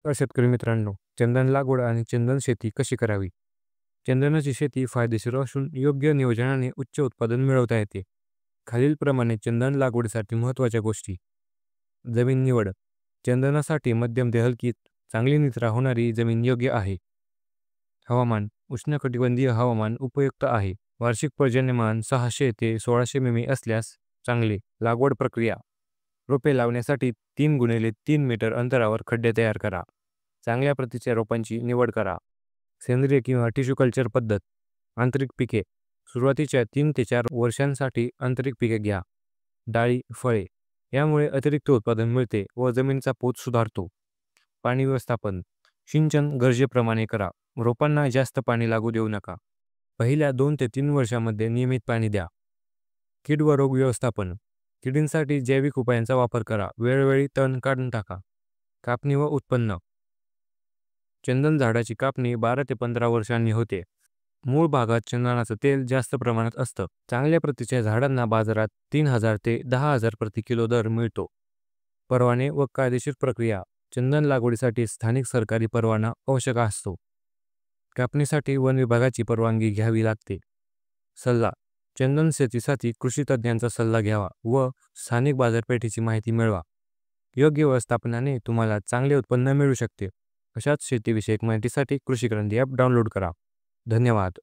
तर शेतकरी मित्रांनो, चंदन लागवड आणि चंदन शेती कशी करावी? चंदनाची शेती फायदेशीर असून योग्य नियोजनाने उच्च उत्पादन मिळवता येते. खालीलप्रमाणे चंदन लागवडीसाठी महत्त्वाच्या गोष्टी. जमीन निवड. चंदनासाठी मध्यम ते हलकी, चांगली निचरा होणारी जमीन योग्य आहे. हवामान. उष्णकटिबंधीय हवामान उपयुक्त आहे. वार्षिक पर्जन्यमान 600 ते 1600 मिमी असल्यास चांगले. लागवड प्रक्रिया. रोपे लावण्यासाठी 3 x 3 मीटर अंतरावर खड्डे तयार करा. चांगल्या प्रतीच्या रोपांची निवड करा. सेंद्रिय किंवा टिश्यू कल्चर पद्धत. आंतरिक पिके. सुरुवातीच्या 3 ते 4 वर्षांसाठी आंतरिक पिके घ्या. डाळी, फळे यामुळे अतिरिक्त उत्पादन मिळते व जमिनीचा पोत सुधारतो. पाणी व्यवस्थापन. सिंचन गरजेप्रमाणे करा. रोपांना जास्त पाणी लागू देऊ नका. पहिल्या 2 ते 3 वर्षांमध्ये नियमित पाणी द्या. कीड व रोग व्यवस्थापन. किडींसाठी जैविक उपायांचा वापर करा. वेळोवेळी तण काढून टाका. कापणी व उत्पन्न. चंदन झाडाची कापणी 12 ते 15 वर्षांनी होते. मूळ भागात चंदनाचं तेल जास्त प्रमाणात असतं. चांगल्या प्रतीच्या झाडांना बाजारात 3000 ते 10,000 प्रति किलो दर मिळतो. परवाने व कायदेशीर प्रक्रिया. चंदन लागवडीसाठी स्थानिक सरकारी परवाना आवश्यक असतो. कापणीसाठी वन विभागाची परवानगी घ्यावी लागते. सल्ला. चंदन शेतीसाठी कृषी तज्ज्ञांचा सल्ला घ्यावा व स्थानिक बाजारपेठेची माहिती मिळवा. योग्य व्यवस्थापनाने तुम्हाला चांगले उत्पन्न मिळू शकते. अशाच शेतीविषयक माहितीसाठी कृषी क्रांती ॲप डाउनलोड करा. धन्यवाद.